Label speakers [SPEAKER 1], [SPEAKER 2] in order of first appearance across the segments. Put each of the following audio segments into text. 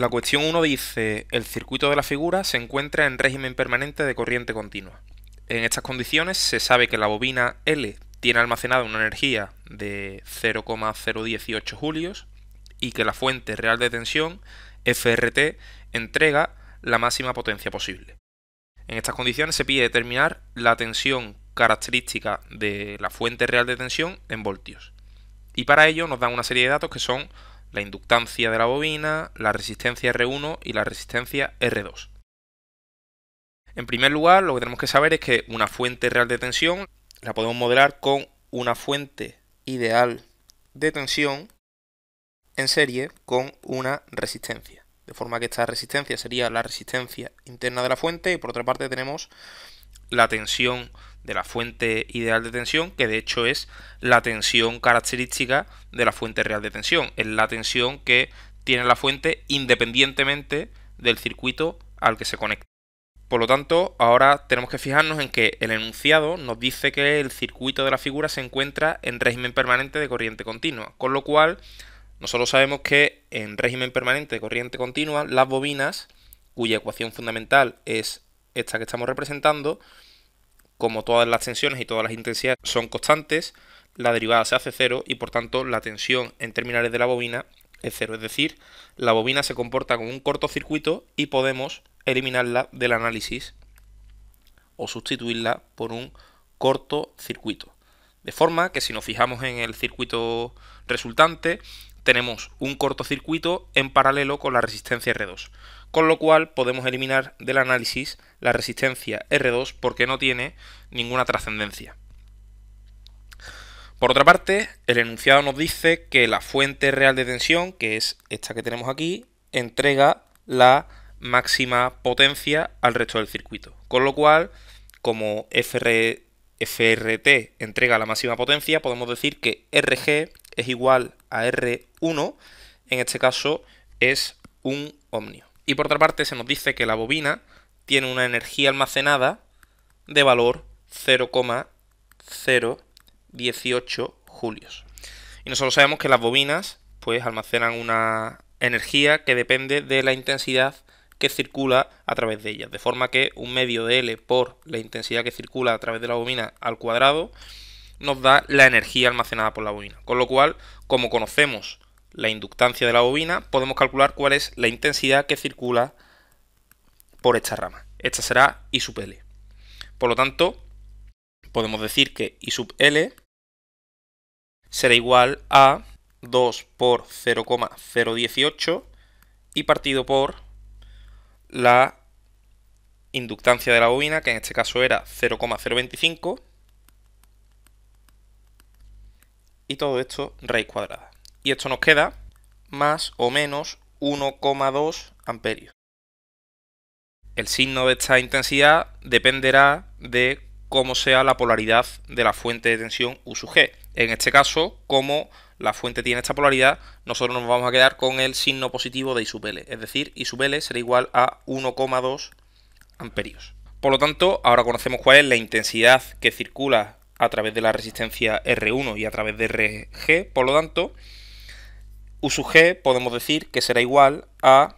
[SPEAKER 1] La cuestión 1 dice, el circuito de la figura se encuentra en régimen permanente de corriente continua. En estas condiciones se sabe que la bobina L tiene almacenada una energía de 0,018 julios y que la fuente real de tensión, FRT, entrega la máxima potencia posible. En estas condiciones se pide determinar la tensión característica de la fuente real de tensión en voltios. Y para ello nos dan una serie de datos que son la inductancia de la bobina, la resistencia R1 y la resistencia R2. En primer lugar, lo que tenemos que saber es que una fuente real de tensión la podemos modelar con una fuente ideal de tensión en serie con una resistencia. De forma que esta resistencia sería la resistencia interna de la fuente y por otra parte tenemos la tensión de la fuente ideal de tensión, que de hecho es la tensión característica de la fuente real de tensión. Es la tensión que tiene la fuente independientemente del circuito al que se conecta. Por lo tanto, ahora tenemos que fijarnos en que el enunciado nos dice que el circuito de la figura se encuentra en régimen permanente de corriente continua, con lo cual nosotros sabemos que en régimen permanente de corriente continua las bobinas, cuya ecuación fundamental es esta que estamos representando, como todas las tensiones y todas las intensidades son constantes, la derivada se hace cero y por tanto la tensión en terminales de la bobina es cero. Es decir, la bobina se comporta como un cortocircuito y podemos eliminarla del análisis o sustituirla por un cortocircuito. De forma que si nos fijamos en el circuito resultante, tenemos un cortocircuito en paralelo con la resistencia R2, con lo cual podemos eliminar del análisis la resistencia R2 porque no tiene ninguna trascendencia. Por otra parte, el enunciado nos dice que la fuente real de tensión, que es esta que tenemos aquí, entrega la máxima potencia al resto del circuito, con lo cual, como FRT entrega la máxima potencia, podemos decir que RG es igual a R1, en este caso es un ohmio. Y por otra parte se nos dice que la bobina tiene una energía almacenada de valor 0,018 julios. Y nosotros sabemos que las bobinas pues almacenan una energía que depende de la intensidad que circula a través de ellas, de forma que un medio de L por la intensidad que circula a través de la bobina al cuadrado nos da la energía almacenada por la bobina. Con lo cual, como conocemos la inductancia de la bobina, podemos calcular cuál es la intensidad que circula por esta rama. Esta será I sub L. Por lo tanto, podemos decir que I sub L será igual a 2 por 0,018 y partido por la inductancia de la bobina, que en este caso era 0,025, y todo esto raíz cuadrada. Y esto nos queda más o menos 1,2 amperios. El signo de esta intensidad dependerá de cómo sea la polaridad de la fuente de tensión U sub G. En este caso, como la fuente tiene esta polaridad, nosotros nos vamos a quedar con el signo positivo de I sub L. Es decir, I sub L será igual a 1,2 amperios. Por lo tanto, ahora conocemos cuál es la intensidad que circula a través de la resistencia R1 y a través de RG. Por lo tanto, U sub G podemos decir que será igual a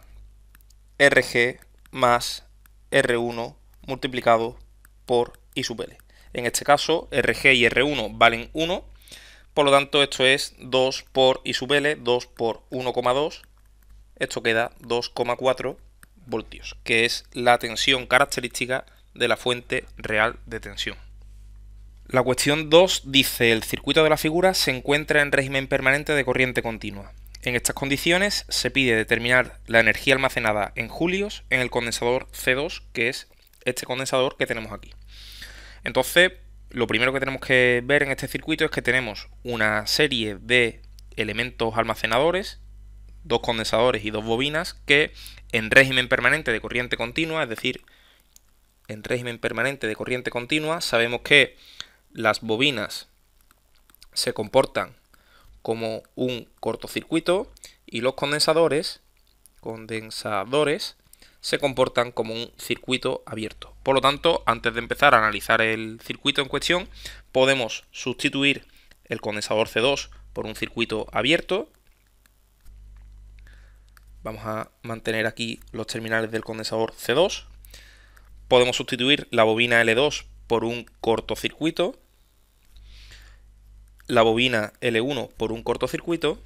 [SPEAKER 1] RG más R1 multiplicado por I sub L. En este caso, RG y R1 valen 1, por lo tanto esto es 2 por I sub L, 2 por 1,2, esto queda 2,4 voltios, que es la tensión característica de la fuente real de tensión. La cuestión 2 dice, el circuito de la figura se encuentra en régimen permanente de corriente continua. En estas condiciones se pide determinar la energía almacenada en julios en el condensador C2, que es este condensador que tenemos aquí. Entonces, lo primero que tenemos que ver en este circuito es que tenemos una serie de elementos almacenadores, dos condensadores y dos bobinas, que en régimen permanente de corriente continua, es decir, en régimen permanente de corriente continua, sabemos que las bobinas se comportan como un cortocircuito y los condensadores se comportan como un circuito abierto. Por lo tanto, antes de empezar a analizar el circuito en cuestión, podemos sustituir el condensador C2 por un circuito abierto, Vamos a mantener aquí los terminales del condensador C2. Podemos sustituir la bobina L2 por un cortocircuito, la bobina L1 por un cortocircuito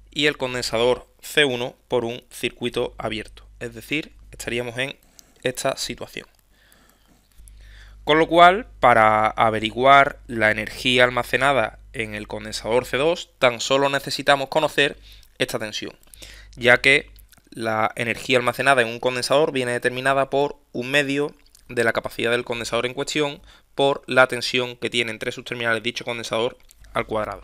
[SPEAKER 1] y el condensador C1 por un circuito abierto. Es decir, estaríamos en esta situación. Con lo cual, para averiguar la energía almacenada en el condensador C2, tan solo necesitamos conocer esta tensión, ya que la energía almacenada en un condensador viene determinada por 1/2 de la capacidad del condensador en cuestión por la tensión que tiene entre sus terminales dicho condensador al cuadrado.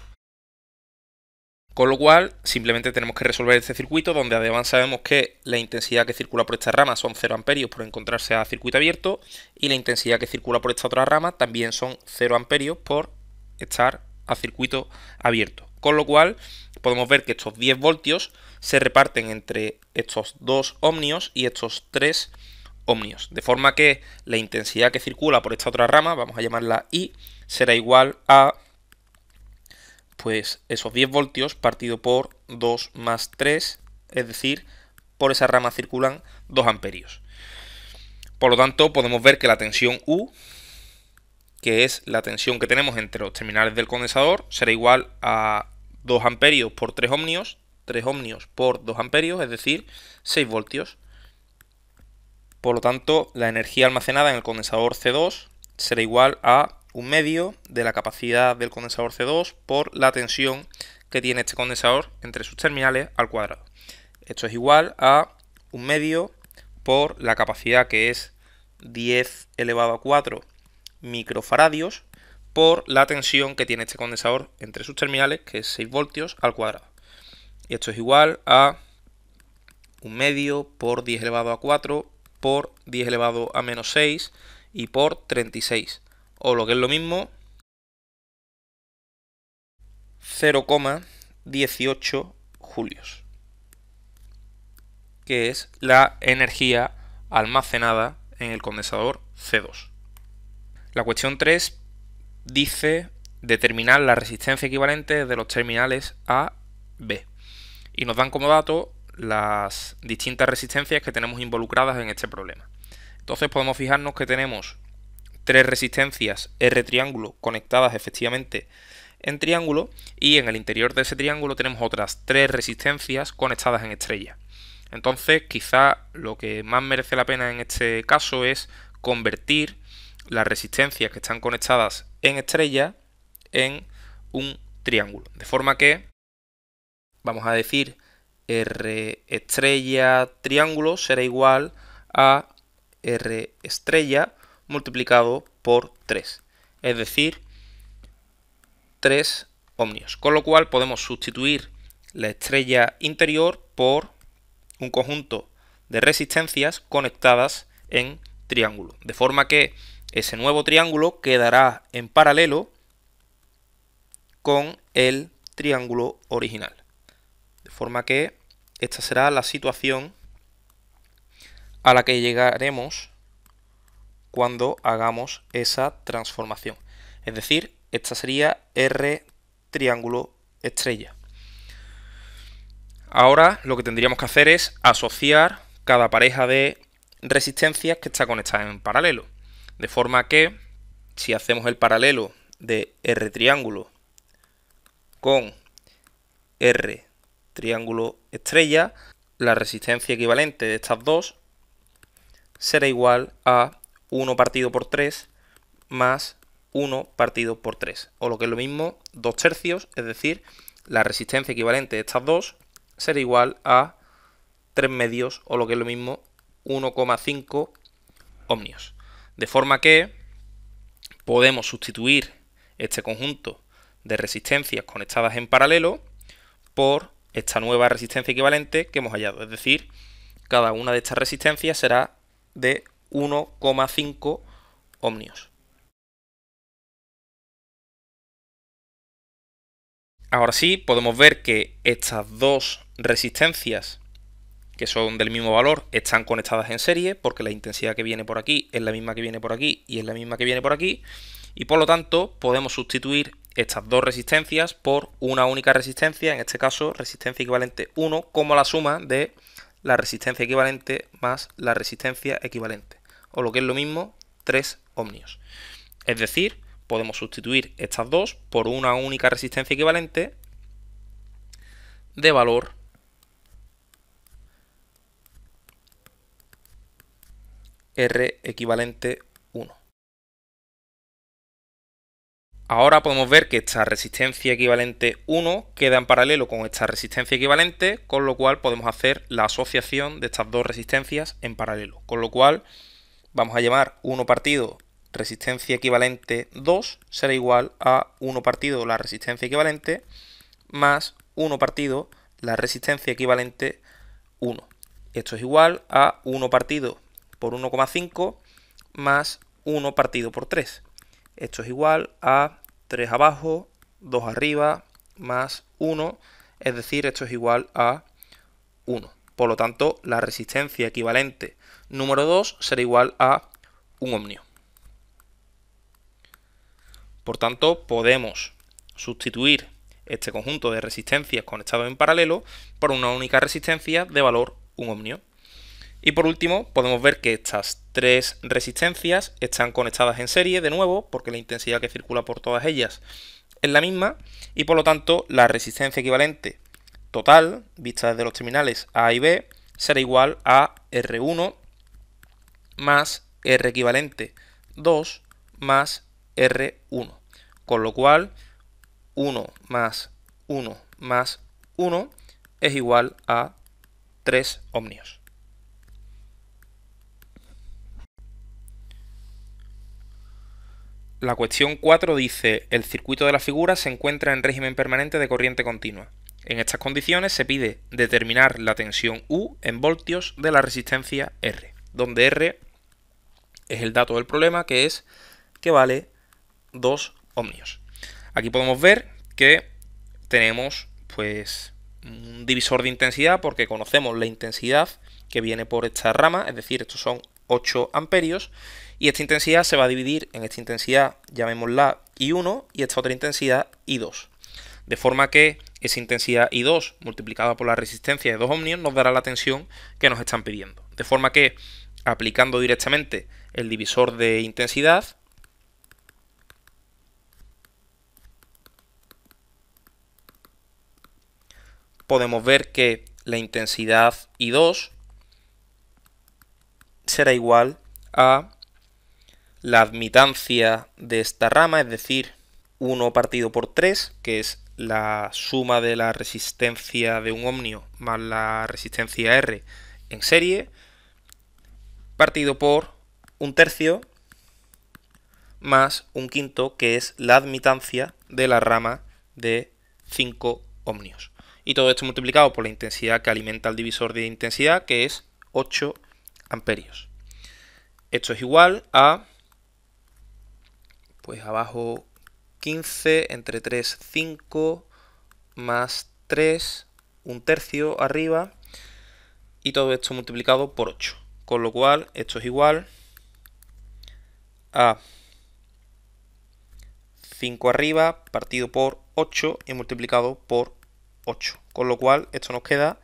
[SPEAKER 1] Con lo cual, simplemente tenemos que resolver este circuito, donde además sabemos que la intensidad que circula por esta rama son 0 amperios por encontrarse a circuito abierto, y la intensidad que circula por esta otra rama también son 0 amperios por estar a circuito abierto. Con lo cual, podemos ver que estos 10 voltios se reparten entre estos 2 ohmios y estos 3 ohmios. De forma que la intensidad que circula por esta otra rama, vamos a llamarla I, será igual a pues esos 10 voltios partido por 2 más 3, es decir, por esa rama circulan 2 amperios. Por lo tanto, podemos ver que la tensión U, que es la tensión que tenemos entre los terminales del condensador, será igual a 2 amperios por 3 ohmios, 3 ohmios por 2 amperios, es decir, 6 voltios. Por lo tanto, la energía almacenada en el condensador C2 será igual a 1/2 de la capacidad del condensador C2 por la tensión que tiene este condensador entre sus terminales al cuadrado. Esto es igual a 1/2 por la capacidad, que es 10 elevado a 4 microfaradios, por la tensión que tiene este condensador entre sus terminales, que es 6 voltios al cuadrado. Y esto es igual a 1/2 por 10 elevado a 4 por 10 elevado a menos 6 y por 36. O lo que es lo mismo, 0,18 julios, que es la energía almacenada en el condensador C2. La cuestión 3 dice determinar la resistencia equivalente de los terminales A, B, y nos dan como dato las distintas resistencias que tenemos involucradas en este problema. Entonces podemos fijarnos que tenemos 3 resistencias R triángulo conectadas efectivamente en triángulo, y en el interior de ese triángulo tenemos otras 3 resistencias conectadas en estrella. Entonces, quizá lo que más merece la pena en este caso es convertir las resistencias que están conectadas en estrella en un triángulo. De forma que vamos a decir R estrella triángulo será igual a R estrella multiplicado por 3, es decir, 3 ohmios. Con lo cual podemos sustituir la estrella interior por un conjunto de resistencias conectadas en triángulo. De forma que ese nuevo triángulo quedará en paralelo con el triángulo original. De forma que esta será la situación a la que llegaremos cuando hagamos esa transformación. Es decir, esta sería R triángulo estrella. Ahora lo que tendríamos que hacer es asociar cada pareja de resistencias que está conectada en paralelo. De forma que si hacemos el paralelo de R triángulo con R triángulo estrella, la resistencia equivalente de estas dos será igual a 1 partido por 3 más 1 partido por 3, o lo que es lo mismo, 2 tercios, es decir, la resistencia equivalente de estas dos será igual a 3 medios, o lo que es lo mismo, 1,5 ohmios. De forma que podemos sustituir este conjunto de resistencias conectadas en paralelo por esta nueva resistencia equivalente que hemos hallado, es decir, cada una de estas resistencias será de 1,5 ohmios. Ahora sí, podemos ver que estas dos resistencias, que son del mismo valor, están conectadas en serie, porque la intensidad que viene por aquí es la misma que viene por aquí y es la misma que viene por aquí, y por lo tanto podemos sustituir estas dos resistencias por una única resistencia, en este caso resistencia equivalente 1, como la suma de la resistencia equivalente más la resistencia equivalente, o lo que es lo mismo, 3 ohmios. Es decir, podemos sustituir estas dos por una única resistencia equivalente de valor R equivalente 1. Ahora podemos ver que esta resistencia equivalente 1 queda en paralelo con esta resistencia equivalente, con lo cual podemos hacer la asociación de estas dos resistencias en paralelo. Con lo cual vamos a llamar 1 partido resistencia equivalente 2 será igual a 1 partido la resistencia equivalente más 1 partido la resistencia equivalente 1. Esto es igual a 1 partido por 1,5 más 1 partido por 3. Esto es igual a 3 abajo, 2 arriba, más 1, es decir, esto es igual a 1. Por lo tanto, la resistencia equivalente número 2 será igual a 1 ohmio. Por tanto, podemos sustituir este conjunto de resistencias conectados en paralelo por una única resistencia de valor 1 ohmio. Y por último, podemos ver que estas tres resistencias están conectadas en serie de nuevo, porque la intensidad que circula por todas ellas es la misma, y por lo tanto la resistencia equivalente total, vista desde los terminales A y B, será igual a R1 más R equivalente 2 más R1, con lo cual 1 más 1 más 1 es igual a 3 ohmios. La cuestión 4 dice: el circuito de la figura se encuentra en régimen permanente de corriente continua. En estas condiciones se pide determinar la tensión U en voltios de la resistencia R, donde R es el dato del problema, que vale 2 ohmios. Aquí podemos ver que tenemos pues un divisor de intensidad, porque conocemos la intensidad que viene por esta rama, es decir, estos son 8 amperios, y esta intensidad se va a dividir en esta intensidad, llamémosla I1, y esta otra intensidad I2. De forma que esa intensidad I2 multiplicada por la resistencia de 2 ohmios nos dará la tensión que nos están pidiendo. De forma que, aplicando directamente el divisor de intensidad, podemos ver que la intensidad I2 será igual a la admitancia de esta rama, es decir, 1 partido por 3, que es la suma de la resistencia de un ohmio más la resistencia R en serie, partido por 1/3 más 1/5, que es la admitancia de la rama de 5 ohmios. Y todo esto multiplicado por la intensidad que alimenta el divisor de intensidad, que es 8 amperios. Esto es igual a, pues abajo 15, entre 3, 5, más 3, 1/3 arriba, y todo esto multiplicado por 8. Con lo cual, esto es igual a 5 arriba partido por 8 y multiplicado por 8. Con lo cual, esto nos queda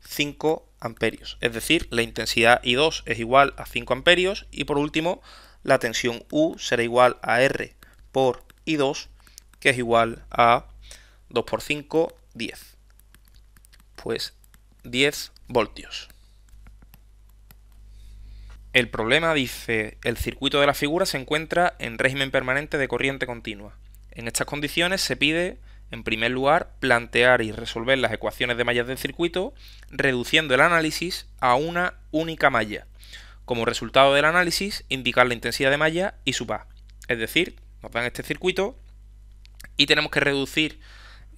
[SPEAKER 1] 5 amperios. Es decir, la intensidad I2 es igual a 5 amperios, y por último, la tensión U será igual a R por I2, que es igual a 2 por 5, 10. Pues 10 voltios. El problema dice: el circuito de la figura se encuentra en régimen permanente de corriente continua. En estas condiciones se pide, en primer lugar, plantear y resolver las ecuaciones de mallas del circuito, reduciendo el análisis a una única malla. Como resultado del análisis, indicar la intensidad de malla y su A. Es decir, nos dan este circuito y tenemos que reducir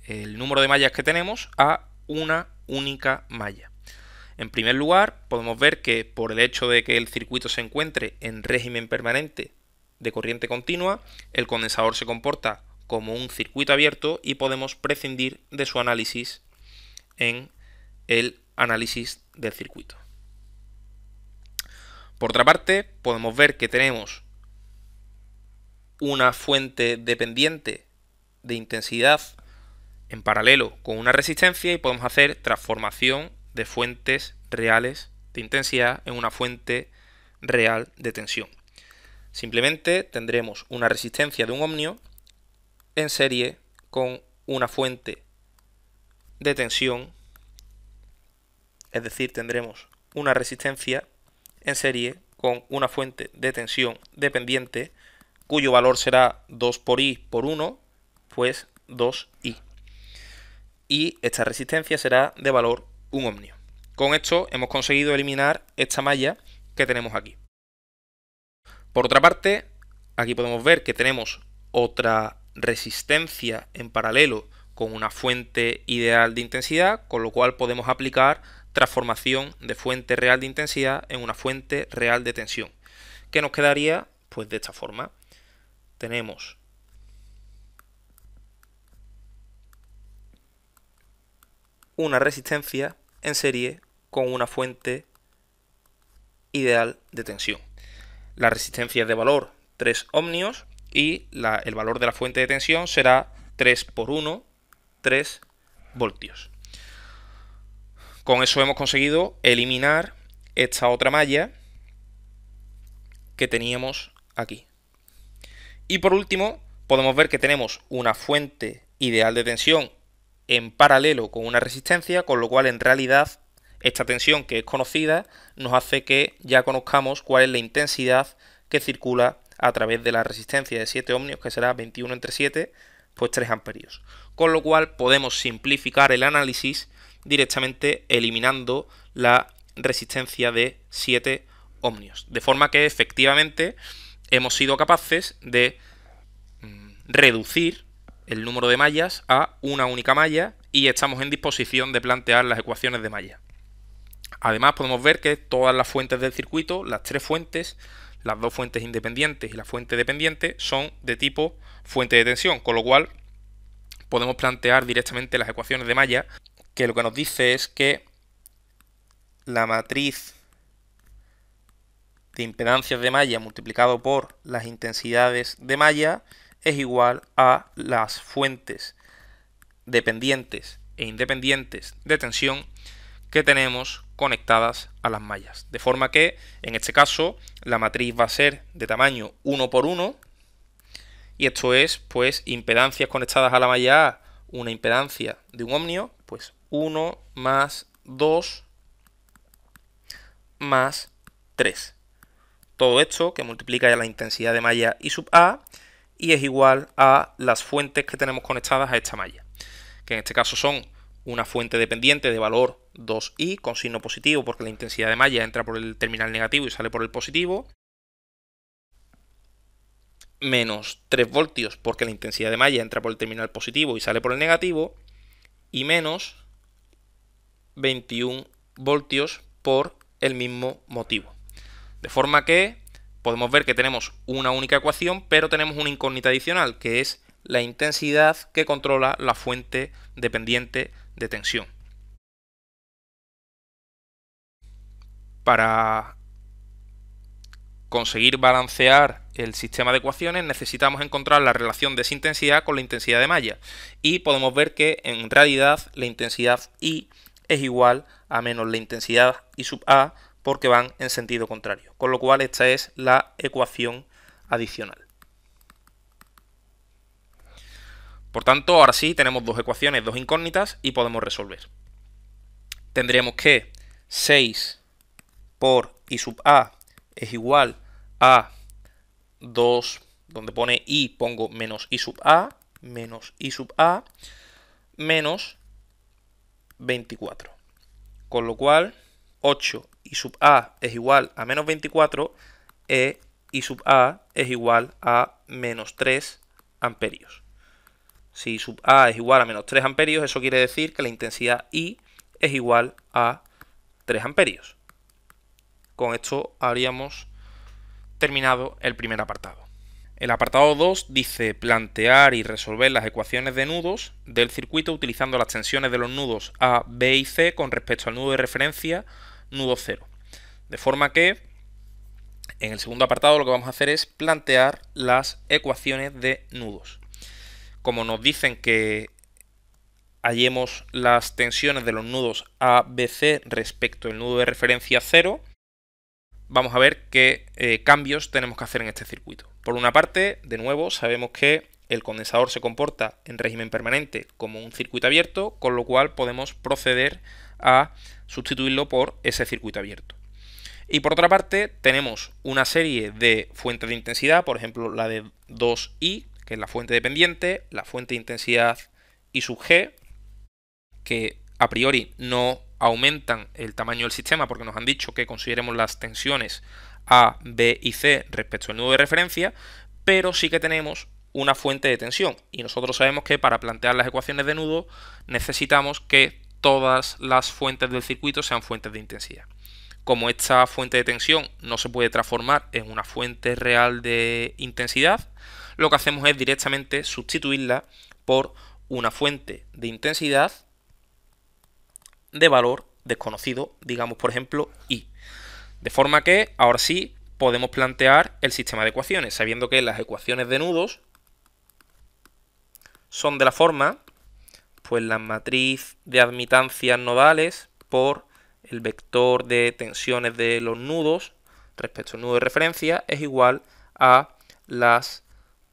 [SPEAKER 1] el número de mallas que tenemos a una única malla. En primer lugar, podemos ver que por el hecho de que el circuito se encuentre en régimen permanente de corriente continua, el condensador se comporta como un circuito abierto y podemos prescindir de su análisis en el análisis del circuito. Por otra parte, podemos ver que tenemos una fuente dependiente de intensidad en paralelo con una resistencia y podemos hacer transformación de fuentes reales de intensidad en una fuente real de tensión. Simplemente tendremos una resistencia de un ohmio en serie con una fuente de tensión, es decir, tendremos una resistencia en serie con una fuente de tensión dependiente cuyo valor será 2 por I por 1, pues 2I. Y esta resistencia será de valor 1 ohmio. Con esto hemos conseguido eliminar esta malla que tenemos aquí. Por otra parte, aquí podemos ver que tenemos otra resistencia en paralelo con una fuente ideal de intensidad, con lo cual podemos aplicar transformación de fuente real de intensidad en una fuente real de tensión, que nos quedaría pues de esta forma. Tenemos una resistencia en serie con una fuente ideal de tensión. La resistencia es de valor 3 ohmios y el valor de la fuente de tensión será 3 por 1, 3 voltios. Con eso hemos conseguido eliminar esta otra malla que teníamos aquí. Y por último, podemos ver que tenemos una fuente ideal de tensión en paralelo con una resistencia, con lo cual en realidad esta tensión que es conocida nos hace que ya conozcamos cuál es la intensidad que circula a través de la resistencia de 7 ohmios, que será 21 entre 7, pues 3 amperios. Con lo cual podemos simplificar el análisis directamente eliminando la resistencia de 7 ohmios. De forma que efectivamente hemos sido capaces de reducir el número de mallas a una única malla y estamos en disposición de plantear las ecuaciones de malla. Además podemos ver que todas las fuentes del circuito, las tres fuentes, las dos fuentes independientes y la fuente dependiente, son de tipo fuente de tensión, con lo cual podemos plantear directamente las ecuaciones de malla, que lo que nos dice es que la matriz de impedancias de malla multiplicado por las intensidades de malla es igual a las fuentes dependientes e independientes de tensión que tenemos conectadas a las mallas. De forma que, en este caso, la matriz va a ser de tamaño 1 por 1, y esto es, pues, impedancias conectadas a la malla A, una impedancia de un ohmio, pues 1 más 2 más 3. Todo esto que multiplica la intensidad de malla I sub A y es igual a las fuentes que tenemos conectadas a esta malla, que en este caso son una fuente dependiente de valor 2i con signo positivo porque la intensidad de malla entra por el terminal negativo y sale por el positivo, menos 3 voltios porque la intensidad de malla entra por el terminal positivo y sale por el negativo, y menos 21 voltios por el mismo motivo. De forma que podemos ver que tenemos una única ecuación, pero tenemos una incógnita adicional, que es la intensidad que controla la fuente dependiente de tensión. Para conseguir balancear el sistema de ecuaciones necesitamos encontrar la relación de esa intensidad con la intensidad de malla, y podemos ver que en realidad la intensidad I es igual a menos la intensidad I sub A, porque van en sentido contrario, con lo cual esta es la ecuación adicional. Por tanto, ahora sí tenemos dos ecuaciones, dos incógnitas, y podemos resolver. Tendremos que 6 por I sub A es igual a 2, donde pone I pongo menos I sub A, menos 24. Con lo cual 8 I sub A es igual a menos 24 e I sub A es igual a menos 3 amperios. Si I sub A es igual a menos 3 amperios, eso quiere decir que la intensidad I es igual a 3 amperios. Con esto habríamos terminado el primer apartado. El apartado 2 dice plantear y resolver las ecuaciones de nudos del circuito utilizando las tensiones de los nudos A, B y C con respecto al nudo de referencia nudo 0. De forma que en el segundo apartado lo que vamos a hacer es plantear las ecuaciones de nudos. como nos dicen que hallemos las tensiones de los nudos A, B, C respecto al nudo de referencia 0, vamos a ver qué cambios tenemos que hacer en este circuito. Por una parte, de nuevo, sabemos que el condensador se comporta en régimen permanente como un circuito abierto, con lo cual podemos proceder a sustituirlo por ese circuito abierto. Y por otra parte, tenemos una serie de fuentes de intensidad, por ejemplo la de 2I, que es la fuente dependiente, la fuente de intensidad I sub G, que a priori no aumentan el tamaño del sistema porque nos han dicho que consideremos las tensiones A, B y C respecto al nudo de referencia, pero sí que tenemos una fuente de tensión y nosotros sabemos que para plantear las ecuaciones de nudo necesitamos que todas las fuentes del circuito sean fuentes de intensidad. Como esta fuente de tensión no se puede transformar en una fuente real de intensidad, lo que hacemos es directamente sustituirla por una fuente de intensidad de valor desconocido, digamos por ejemplo I. De forma que ahora sí podemos plantear el sistema de ecuaciones, sabiendo que las ecuaciones de nudos son de la forma, pues la matriz de admitancias nodales por el vector de tensiones de los nudos respecto al nudo de referencia es igual a las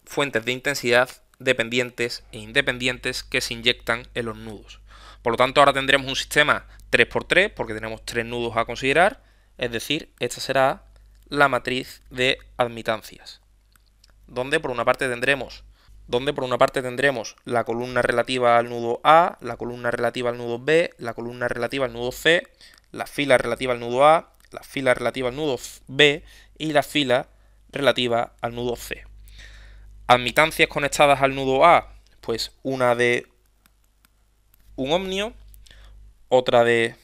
[SPEAKER 1] fuentes de intensidad dependientes e independientes que se inyectan en los nudos. Por lo tanto, ahora tendremos un sistema 3×3 porque tenemos 3 nudos a considerar, es decir, esta será la matriz de admitancias, donde por una parte tendremos la columna relativa al nudo A, la columna relativa al nudo B, la columna relativa al nudo C, la fila relativa al nudo A, la fila relativa al nudo B y la fila relativa al nudo C. Admitancias conectadas al nudo A, pues una de un ohmio, otra de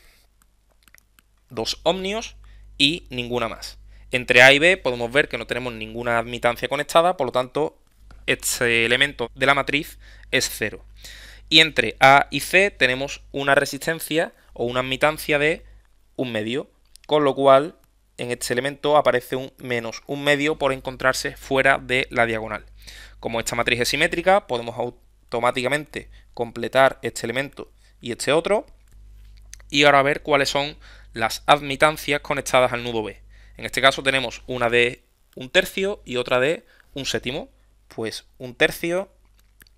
[SPEAKER 1] 2 ohmios y ninguna más. Entre A y B podemos ver que no tenemos ninguna admitancia conectada, por lo tanto este elemento de la matriz es 0. Y entre A y C tenemos una resistencia o una admitancia de 1/2, con lo cual en este elemento aparece un menos 1/2 por encontrarse fuera de la diagonal. Como esta matriz es simétrica, podemos automáticamente completar este elemento y este otro. Y ahora a ver cuáles son las admitancias conectadas al nudo B. En este caso tenemos una de 1/3 y otra de 1/7. Pues 1/3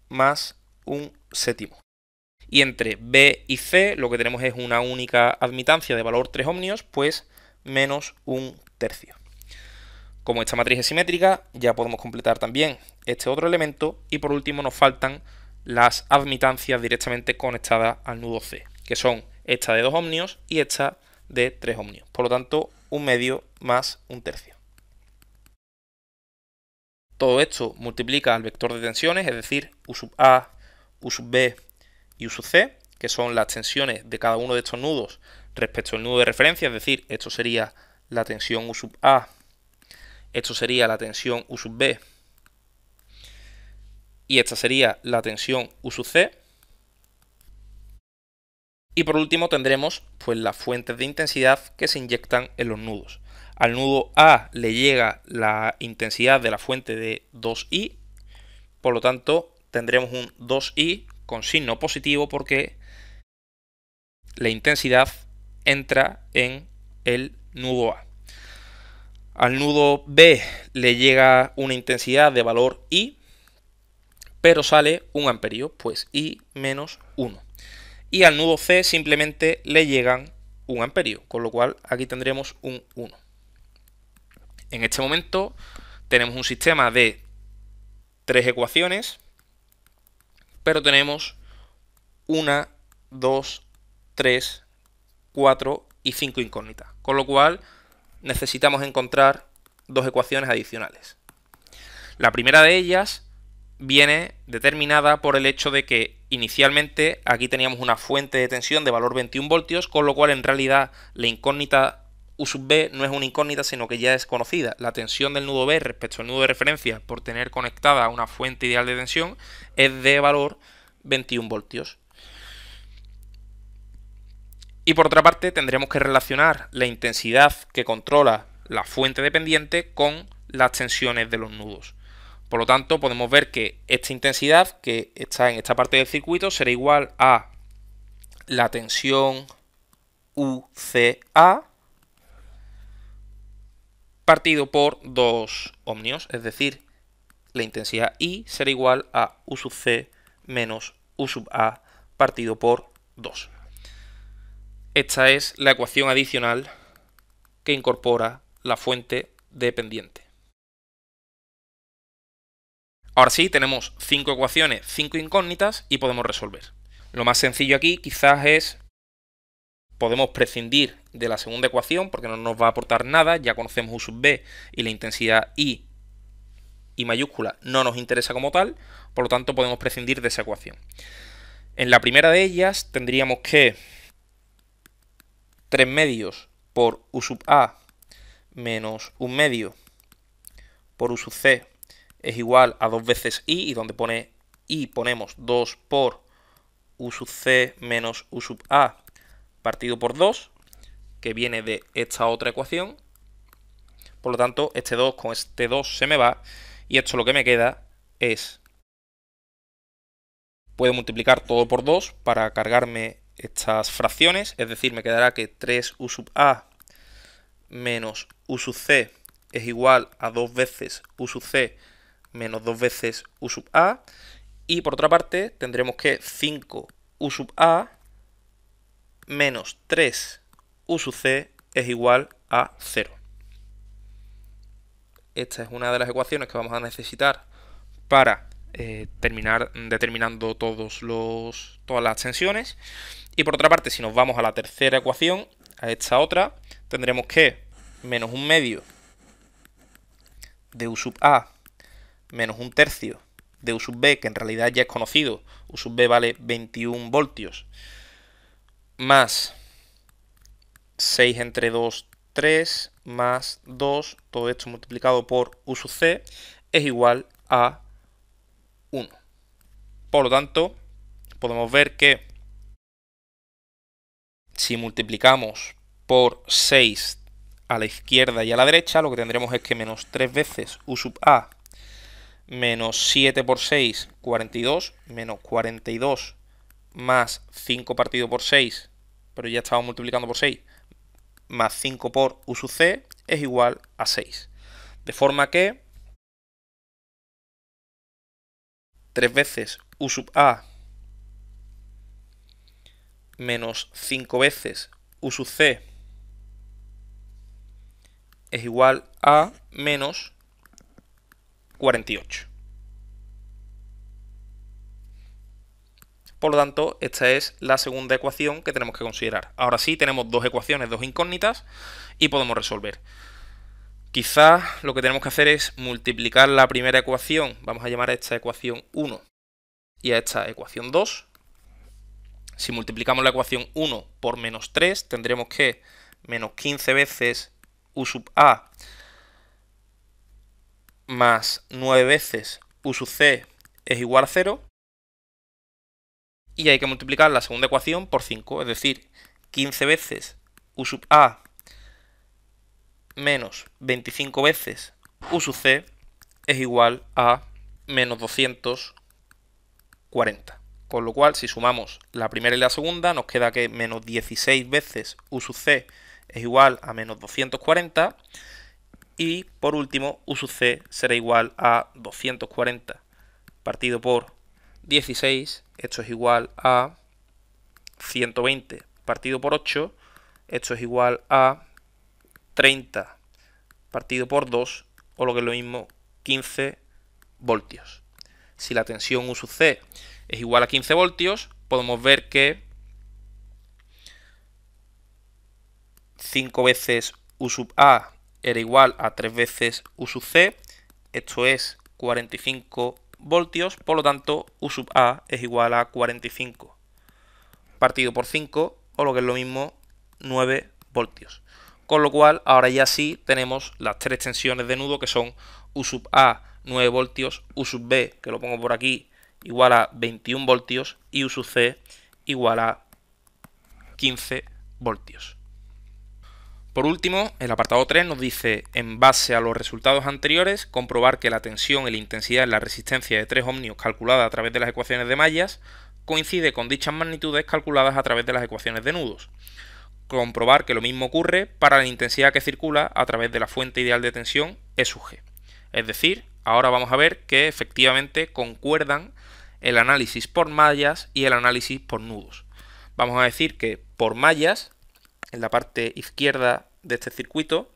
[SPEAKER 1] más 1/7. Y entre B y C lo que tenemos es una única admitancia de valor 3 ohmios, pues menos 1/3. Como esta matriz es simétrica, ya podemos completar también este otro elemento y por último nos faltan las admitancias directamente conectadas al nudo C, que son esta de 2 ohmios y esta de 3 ohmios. Por lo tanto, 1/2 más 1/3. Todo esto multiplica al vector de tensiones, es decir, U sub A, U sub B y U sub C, que son las tensiones de cada uno de estos nudos respecto al nudo de referencia, es decir, esto sería la tensión U sub A, esto sería la tensión U sub B y esta sería la tensión U sub C. Y por último tendremos pues las fuentes de intensidad que se inyectan en los nudos. Al nudo A le llega la intensidad de la fuente de 2I, por lo tanto tendremos un 2I con signo positivo porque la intensidad entra en el nudo A. Al nudo B le llega una intensidad de valor I, pero sale 1 amperio, pues I menos 1. Y al nudo C simplemente le llegan 1 amperio, con lo cual aquí tendremos un 1. En este momento tenemos un sistema de 3 ecuaciones, pero tenemos 1, 2, 3, 4 y 5 incógnitas, con lo cual necesitamos encontrar 2 ecuaciones adicionales. La primera de ellas viene determinada por el hecho de que inicialmente aquí teníamos una fuente de tensión de valor 21 voltios, con lo cual en realidad la incógnita U sub B no es una incógnita, sino que ya es conocida. La tensión del nudo B respecto al nudo de referencia por tener conectada una fuente ideal de tensión es de valor 21 voltios. Y por otra parte tendremos que relacionar la intensidad que controla la fuente dependiente con las tensiones de los nudos. Por lo tanto, podemos ver que esta intensidad que está en esta parte del circuito será igual a la tensión UCA partido por 2 ohmios, es decir, la intensidad I será igual a U sub C menos U sub A partido por 2. Esta es la ecuación adicional que incorpora la fuente dependiente. Ahora sí, tenemos 5 ecuaciones, 5 incógnitas y podemos resolver. Lo más sencillo aquí quizás es, podemos prescindir de la segunda ecuación porque no nos va a aportar nada, ya conocemos U sub B y la intensidad I mayúscula no nos interesa como tal, por lo tanto podemos prescindir de esa ecuación. En la primera de ellas tendríamos que 3 medios por U sub A menos 1 medio por U sub C es igual a 2 veces I, y donde pone I ponemos 2 por U sub C menos U sub A partido por 2, que viene de esta otra ecuación. Por lo tanto, este 2 con este 2 se me va, y esto lo que me queda es, puedo multiplicar todo por 2 para cargarme estas fracciones, es decir, me quedará que 3U sub A menos U sub C es igual a 2 veces U sub C menos 2 veces U sub A, y por otra parte tendremos que 5U sub A menos 3U sub C es igual a 0. Esta es una de las ecuaciones que vamos a necesitar para terminar determinando todas las tensiones. Y por otra parte, si nos vamos a la tercera ecuación, a esta otra, tendremos que menos 1 medio de U sub A menos 1 tercio de U sub B, que en realidad ya es conocido, U sub B vale 21 voltios, más 6 entre 2, 3, más 2, todo esto multiplicado por U sub C, es igual a 1. Por lo tanto, podemos ver que si multiplicamos por 6 a la izquierda y a la derecha, lo que tendremos es que menos 3 veces U sub A menos 7 por 6, 42, menos 42 más 5 partido por 6, pero ya estamos multiplicando por 6, más 5 por U sub C es igual a 6. De forma que 3 veces U sub A menos 5 veces U sub C es igual a menos 48. Por lo tanto, esta es la segunda ecuación que tenemos que considerar. Ahora sí, tenemos dos ecuaciones, dos incógnitas, y podemos resolver. Quizás lo que tenemos que hacer es multiplicar la primera ecuación, vamos a llamar a esta ecuación 1 y a esta ecuación 2. Si multiplicamos la ecuación 1 por menos 3, tendremos que menos 15 veces U sub A más 9 veces U sub C es igual a 0. Y hay que multiplicar la segunda ecuación por 5, es decir, 15 veces U sub A menos 25 veces U sub C es igual a menos 240. Con lo cual, si sumamos la primera y la segunda, nos queda que menos 16 veces U sub C es igual a menos 240. Y por último, U sub C será igual a 240 partido por 16. Esto es igual a 120 partido por 8. Esto es igual a 30 partido por 2, o lo que es lo mismo, 15 voltios. Si la tensión U sub C es igual a 15 voltios, podemos ver que 5 veces U sub A era igual a 3 veces U sub C, esto es 45 voltios, por lo tanto U sub A es igual a 45 partido por 5, o lo que es lo mismo, 9 voltios. Con lo cual, ahora ya sí tenemos las tres tensiones de nudo, que son U sub A 9 voltios, U sub B, que lo pongo por aquí, igual a 21 voltios, y U sub C igual a 15 voltios. Por último, el apartado 3 nos dice, en base a los resultados anteriores, comprobar que la tensión y la intensidad en la resistencia de 3 ohmios calculada a través de las ecuaciones de mallas coincide con dichas magnitudes calculadas a través de las ecuaciones de nudos. Comprobar que lo mismo ocurre para la intensidad que circula a través de la fuente ideal de tensión E sub G. Es decir, ahora vamos a ver que efectivamente concuerdan el análisis por mallas y el análisis por nudos. Vamos a decir que por mallas, en la parte izquierda de este circuito,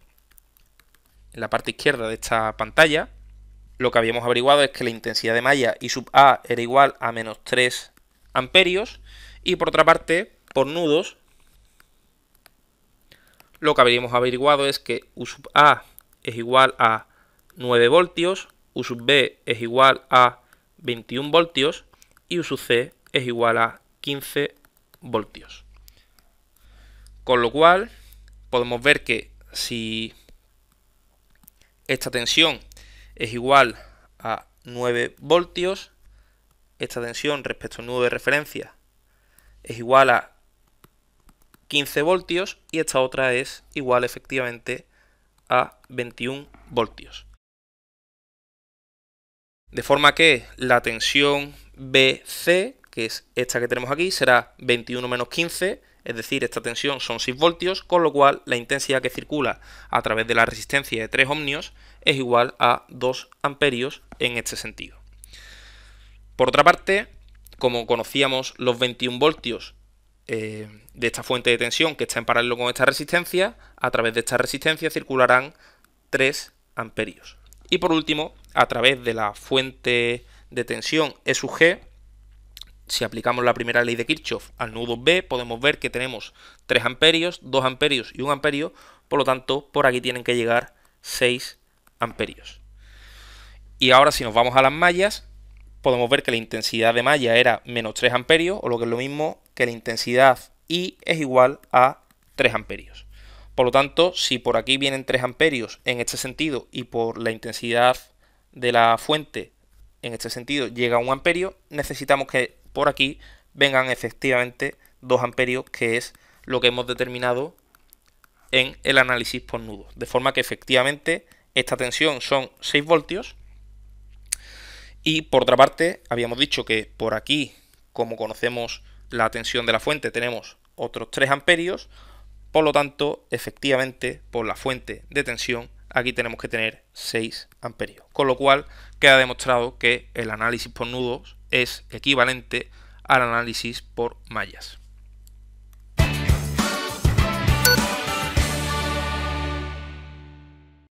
[SPEAKER 1] en la parte izquierda de esta pantalla, lo que habíamos averiguado es que la intensidad de malla I sub A era igual a menos 3 amperios, y por otra parte, por nudos, lo que habríamos averiguado es que U sub A es igual a 9 voltios, U sub B es igual a 21 voltios y U sub C es igual a 15 voltios. Con lo cual, podemos ver que si esta tensión es igual a 9 voltios, esta tensión respecto al nudo de referencia es igual a 15 voltios y esta otra es igual efectivamente a 21 voltios. De forma que la tensión BC, que es esta que tenemos aquí, será 21 menos 15, es decir, esta tensión son 6 voltios, con lo cual la intensidad que circula a través de la resistencia de 3 ohmios es igual a 2 amperios en este sentido. Por otra parte, como conocíamos los 21 voltios de esta fuente de tensión que está en paralelo con esta resistencia, a través de esta resistencia circularán 3 amperios. Y por último, a través de la fuente de tensión E sub G, si aplicamos la primera ley de Kirchhoff al nudo B, podemos ver que tenemos 3 amperios, 2 amperios y 1 amperio, por lo tanto, por aquí tienen que llegar 6 amperios. Y ahora, si nos vamos a las mallas, podemos ver que la intensidad de malla era menos 3 amperios, o lo que es lo mismo que la intensidad I es igual a 3 amperios. Por lo tanto, si por aquí vienen 3 amperios en este sentido y por la intensidad de la fuente en este sentido llega a 1 amperio, necesitamos que por aquí vengan efectivamente 2 amperios, que es lo que hemos determinado en el análisis por nudo. De forma que efectivamente esta tensión son 6 voltios. Y por otra parte, habíamos dicho que por aquí, como conocemos la tensión de la fuente, tenemos otros 3 amperios. Por lo tanto, efectivamente, por la fuente de tensión, aquí tenemos que tener 6 amperios. Con lo cual, queda demostrado que el análisis por nudos es equivalente al análisis por mallas.